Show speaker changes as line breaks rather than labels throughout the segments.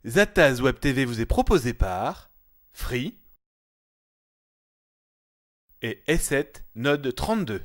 Zataz Web TV vous est proposé par Free et S7 Node 32.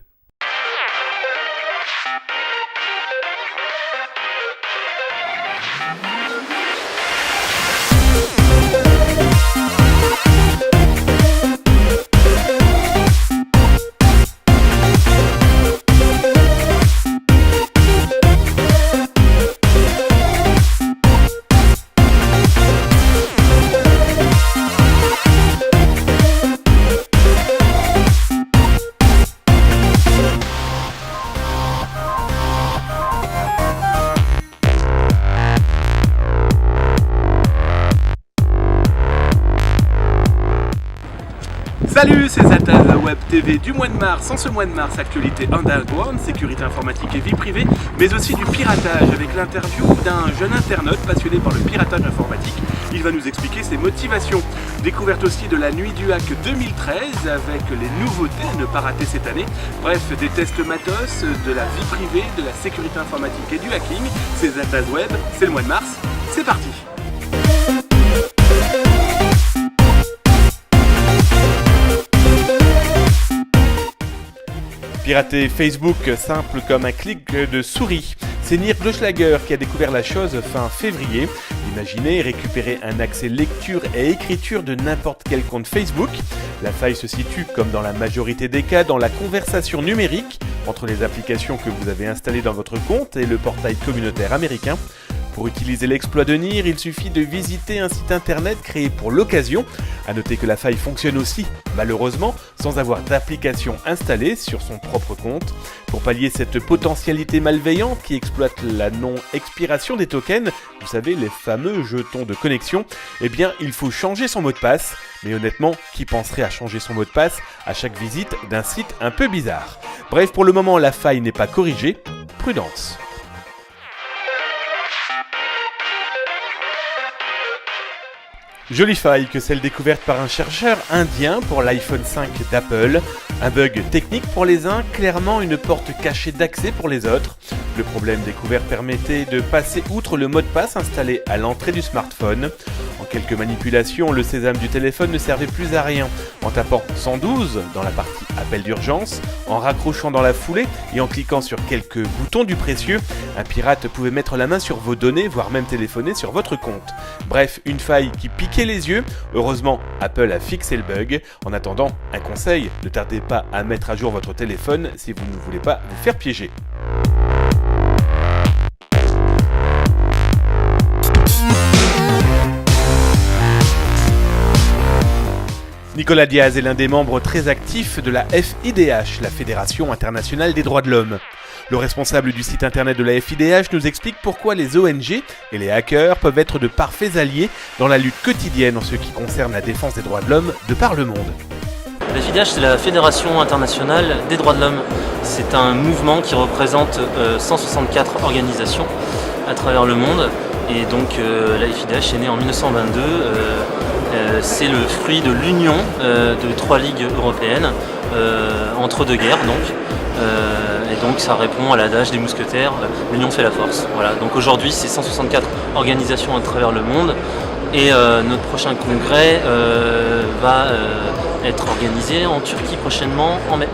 Salut, c'est Zataz Web TV du mois de mars. En ce mois de mars, actualité underground, sécurité informatique et vie privée, mais aussi du piratage avec l'interview d'un jeune internaute passionné par le piratage informatique. Il va nous expliquer ses motivations. Découverte aussi de la nuit du hack 2013 avec les nouveautés à ne pas rater cette année. Bref, des tests matos, de la vie privée, de la sécurité informatique et du hacking. C'est Zataz Web, c'est le mois de mars. C'est parti! Pirater Facebook, simple comme un clic de souris. C'est Nir Gloschlager qui a découvert la chose fin février. Imaginez récupérer un accès lecture et écriture de n'importe quel compte Facebook. La faille se situe, comme dans la majorité des cas, dans la conversation numérique entre les applications que vous avez installées dans votre compte et le portail communautaire américain. Pour utiliser l'exploit de Nir, il suffit de visiter un site internet créé pour l'occasion. A noter que la faille fonctionne aussi, malheureusement, sans avoir d'application installée sur son propre compte. Pour pallier cette potentialité malveillante qui exploite la non-expiration des tokens, vous savez, les fameux jetons de connexion, eh bien, il faut changer son mot de passe. Mais honnêtement, qui penserait à changer son mot de passe à chaque visite d'un site un peu bizarre? Bref, pour le moment, la faille n'est pas corrigée. Prudence. Jolie faille que celle découverte par un chercheur indien pour l'iPhone 5 d'Apple. Un bug technique pour les uns, clairement une porte cachée d'accès pour les autres. Le problème découvert permettait de passer outre le mot de passe installé à l'entrée du smartphone. En quelques manipulations, le sésame du téléphone ne servait plus à rien. En tapant 112 dans la partie appel d'urgence, en raccrochant dans la foulée et en cliquant sur quelques boutons du précieux, un pirate pouvait mettre la main sur vos données, voire même téléphoner sur votre compte. Bref, une faille qui piquait les yeux. Heureusement, Apple a fixé le bug. En attendant, un conseil, ne tardez pas à mettre à jour votre téléphone si vous ne voulez pas vous faire piéger. Nicolas Diaz est l'un des membres très actifs de la FIDH, la Fédération internationale des droits de l'homme. Le responsable du site internet de la FIDH nous explique pourquoi les ONG et les hackers peuvent être de parfaits alliés dans la lutte quotidienne en ce qui concerne la défense des droits de l'homme de par le monde.
La FIDH, c'est la Fédération internationale des droits de l'homme. C'est un mouvement qui représente 164 organisations à travers le monde. Et donc la FIDH est née en 1922. C'est le fruit de l'union de 3 ligues européennes entre deux guerres. Et donc ça répond à l'adage des mousquetaires, l'union fait la force. Voilà. Donc aujourd'hui c'est 164 organisations à travers le monde et notre prochain congrès va être organisé en Turquie prochainement en mai.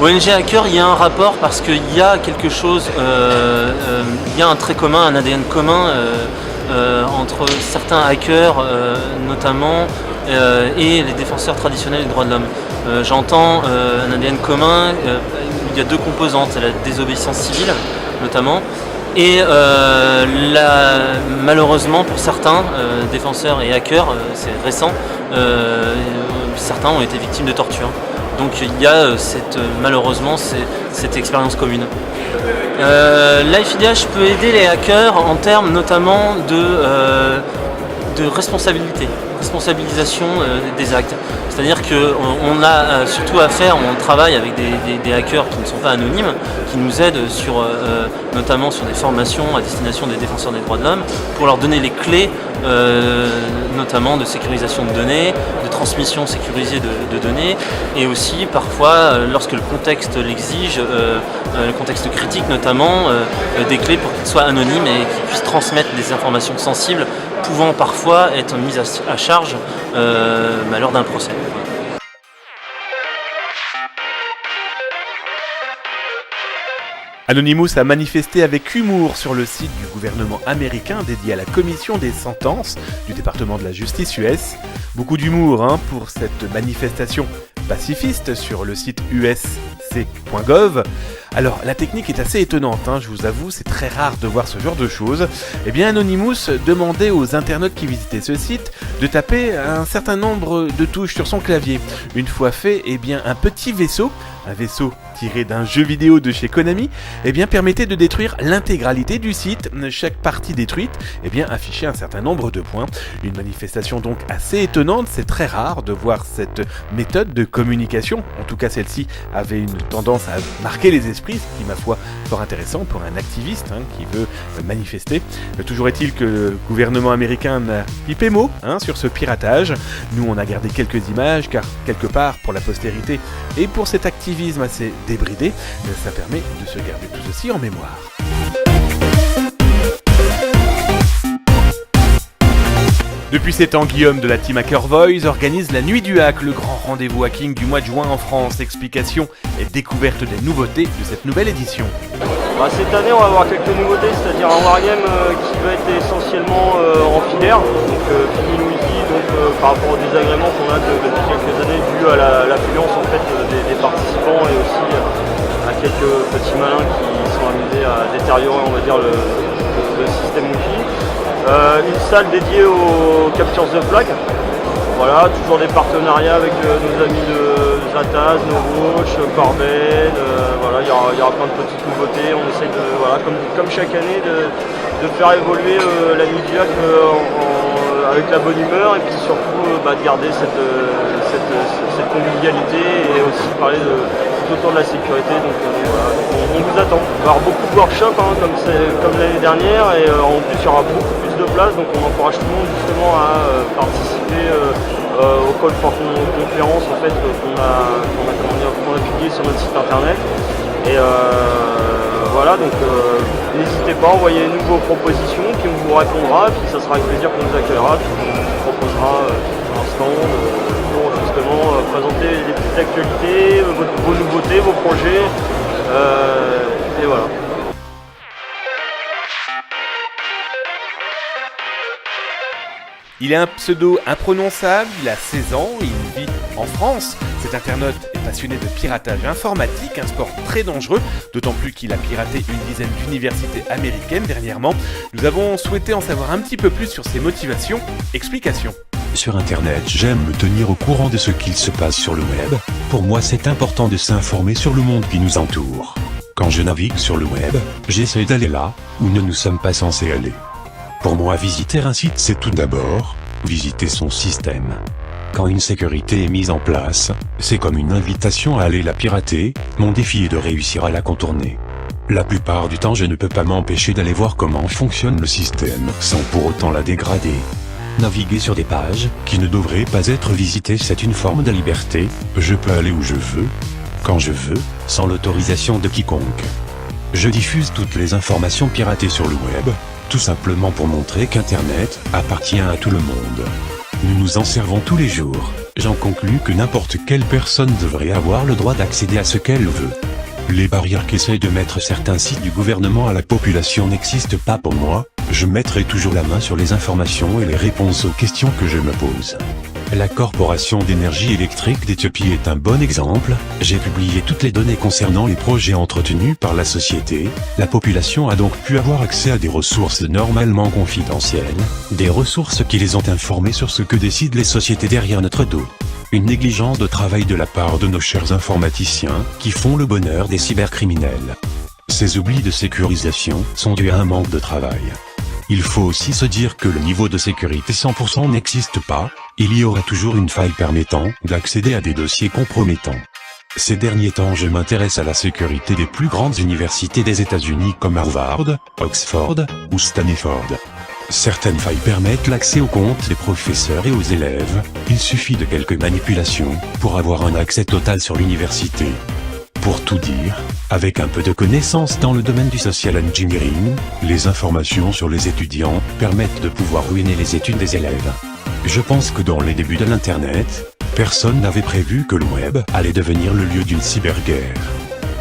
ONG Hacker, il y a un rapport parce qu'il y a quelque chose, il y a un trait commun, un ADN commun entre certains hackers notamment et les défenseurs traditionnels des droits de l'homme. J'entends un ADN commun, il y a deux composantes, la désobéissance civile notamment et malheureusement pour certains défenseurs et hackers, c'est récent, certains ont été victimes de torture. Donc il y a malheureusement cette expérience commune. L'IFIDH peut aider les hackers en termes notamment de responsabilité, responsabilisation des actes. C'est-à-dire qu'on a surtout affaire, on travaille avec des hackers qui ne sont pas anonymes, qui nous aident notamment sur des formations à destination des défenseurs des droits de l'homme, pour leur donner les clés, notamment de sécurisation de données, de transmission sécurisée de données, et aussi parfois, lorsque le contexte l'exige, le contexte critique notamment, des clés pour qu'ils soient anonymes et qu'ils puissent transmettre des informations sensibles, pouvant parfois être mises à charge lors d'un procès.
Anonymous a manifesté avec humour sur le site du gouvernement américain dédié à la commission des sentences du département de la justice US. Beaucoup d'humour pour cette manifestation pacifiste sur le site usc.gov. Alors la technique est assez étonnante, je vous avoue, c'est très rare de voir ce genre de choses. Eh bien Anonymous demandait aux internautes qui visitaient ce site de taper un certain nombre de touches sur son clavier. Une fois fait, eh bien un petit vaisseau, un vaisseau tiré d'un jeu vidéo de chez Konami, eh bien permettait de détruire l'intégralité du site. Chaque partie détruite, eh bien affichait un certain nombre de points. Une manifestation donc assez étonnante, c'est très rare de voir cette méthode de communication. En tout cas celle-ci avait une tendance à marquer les esprits, ce qui ma foi fort intéressant pour un activiste qui veut manifester. Toujours est-il que le gouvernement américain n'a pipé mot sur ce piratage. Nous on a gardé quelques images car quelque part pour la postérité et pour cet activisme assez débridé, ça permet de se garder tout ceci en mémoire. Depuis 7 ans, Guillaume de la team Hacker Voice organise la Nuit du Hack, le grand rendez-vous hacking du mois de juin en France. Explication et découverte des nouveautés de cette nouvelle édition.
Cette année, on va avoir quelques nouveautés, c'est-à-dire un wargame qui va être essentiellement en filaire, donc fini Wi-Fi, donc par rapport aux désagréments qu'on a depuis quelques années dû à l'affluence en fait des participants et aussi à quelques petits malins qui sont amusés à détériorer, on va dire, le système Wi-Fi. Une salle dédiée aux captures de flag. Voilà, toujours des partenariats avec nos amis de Zataz, Novoche, Corben. Voilà, il y aura plein de petites nouveautés. On essaye de, voilà, comme chaque année, de faire évoluer la Nuit du Hack avec la bonne humeur et puis surtout de garder cette convivialité et aussi parler tout autour de la sécurité. Donc voilà, on vous attend. Il va y avoir beaucoup de workshops comme l'année dernière et en plus il y aura beaucoup plus de place, donc on encourage tout le monde justement à participer au call for conférence en fait qu'on a publié sur notre site internet. Et voilà, donc n'hésitez pas à envoyer vos propositions, puis on vous répondra, puis ça sera avec plaisir qu'on vous accueillera, puis on vous proposera un stand pour justement présenter les petites actualités, vos nouveautés, vos projets, et voilà.
Il a un pseudo imprononçable, il a 16 ans, il vit en France. Cet internaute est passionné de piratage informatique, un sport très dangereux, d'autant plus qu'il a piraté une dizaine d'universités américaines dernièrement. Nous avons souhaité en savoir un petit peu plus sur ses motivations. Explication.
Sur Internet, j'aime me tenir au courant de ce qu'il se passe sur le web. Pour moi, c'est important de s'informer sur le monde qui nous entoure. Quand je navigue sur le web, j'essaie d'aller là où nous ne sommes pas censés aller. Pour moi, visiter un site, c'est tout d'abord visiter son système. Quand une sécurité est mise en place, c'est comme une invitation à aller la pirater. Mon défi est de réussir à la contourner. La plupart du temps, je ne peux pas m'empêcher d'aller voir comment fonctionne le système sans pour autant la dégrader. Naviguer sur des pages qui ne devraient pas être visitées, c'est une forme de liberté. Je peux aller où je veux, quand je veux, sans l'autorisation de quiconque. Je diffuse toutes les informations piratées sur le web, tout simplement pour montrer qu'Internet appartient à tout le monde. Nous nous en servons tous les jours. J'en conclus que n'importe quelle personne devrait avoir le droit d'accéder à ce qu'elle veut. Les barrières qu'essayent de mettre certains sites du gouvernement à la population n'existent pas pour moi. Je mettrai toujours la main sur les informations et les réponses aux questions que je me pose. La Corporation d'énergie électrique d'Éthiopie est un bon exemple. J'ai publié toutes les données concernant les projets entretenus par la société. La population a donc pu avoir accès à des ressources normalement confidentielles, des ressources qui les ont informés sur ce que décident les sociétés derrière notre dos. Une négligence de travail de la part de nos chers informaticiens, qui font le bonheur des cybercriminels. Ces oublis de sécurisation sont dus à un manque de travail. Il faut aussi se dire que le niveau de sécurité 100% n'existe pas, il y aura toujours une faille permettant d'accéder à des dossiers compromettants. Ces derniers temps je m'intéresse à la sécurité des plus grandes universités des États-Unis comme Harvard, Oxford ou Stanford. Certaines failles permettent l'accès aux comptes des professeurs et aux élèves, il suffit de quelques manipulations pour avoir un accès total sur l'université. Pour tout dire, avec un peu de connaissances dans le domaine du social engineering, les informations sur les étudiants permettent de pouvoir ruiner les études des élèves. Je pense que dans les débuts de l'Internet, personne n'avait prévu que le web allait devenir le lieu d'une cyberguerre.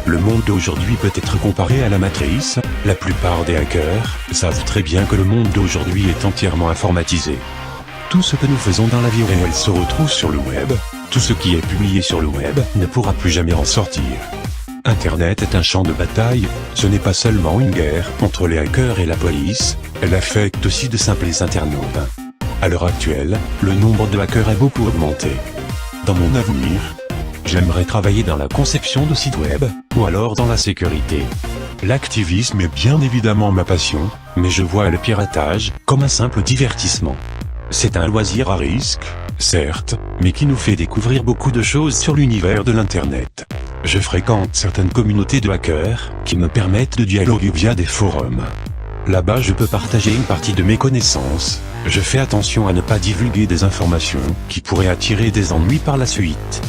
Le monde d'aujourd'hui peut être comparé à la matrice, la plupart des hackers savent très bien que le monde d'aujourd'hui est entièrement informatisé. Tout ce que nous faisons dans la vie réelle se retrouve sur le web, tout ce qui est publié sur le web ne pourra plus jamais en sortir. Internet est un champ de bataille, ce n'est pas seulement une guerre entre les hackers et la police, elle affecte aussi de simples internautes. À l'heure actuelle, le nombre de hackers a beaucoup augmenté. Dans mon avenir, j'aimerais travailler dans la conception de sites web, ou alors dans la sécurité. L'activisme est bien évidemment ma passion, mais je vois le piratage comme un simple divertissement. C'est un loisir à risque, certes, mais qui nous fait découvrir beaucoup de choses sur l'univers de l'Internet. Je fréquente certaines communautés de hackers, qui me permettent de dialoguer via des forums. Là-bas je peux partager une partie de mes connaissances, je fais attention à ne pas divulguer des informations qui pourraient attirer des ennuis par la suite.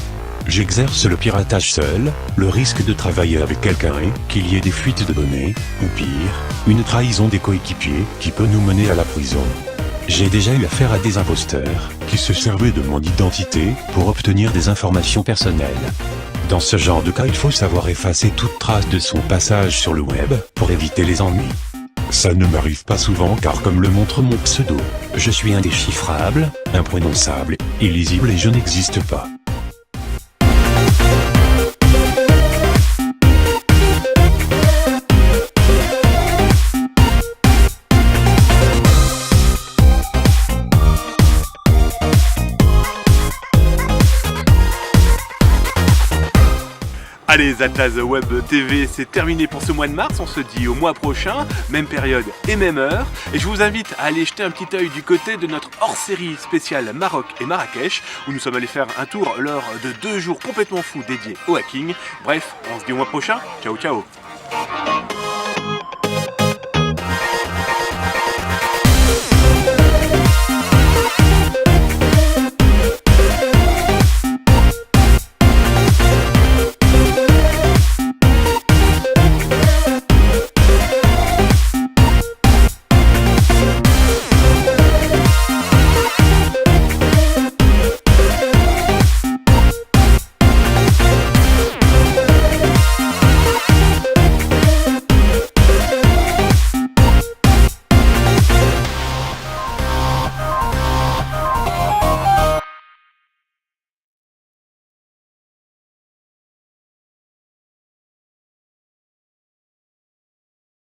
J'exerce le piratage seul, le risque de travailler avec quelqu'un est qu'il y ait des fuites de données, ou pire, une trahison des coéquipiers qui peut nous mener à la prison. J'ai déjà eu affaire à des imposteurs qui se servaient de mon identité pour obtenir des informations personnelles. Dans ce genre de cas, il faut savoir effacer toute trace de son passage sur le web pour éviter les ennuis. Ça ne m'arrive pas souvent car comme le montre mon pseudo, je suis indéchiffrable, imprononçable, illisible et je n'existe pas.
Allez, Atlas Web TV, c'est terminé pour ce mois de mars. On se dit au mois prochain, même période et même heure. Et je vous invite à aller jeter un petit œil du côté de notre hors-série spéciale Maroc et Marrakech, où nous sommes allés faire un tour lors de 2 jours complètement fous dédiés au hacking. Bref, on se dit au mois prochain. Ciao, ciao.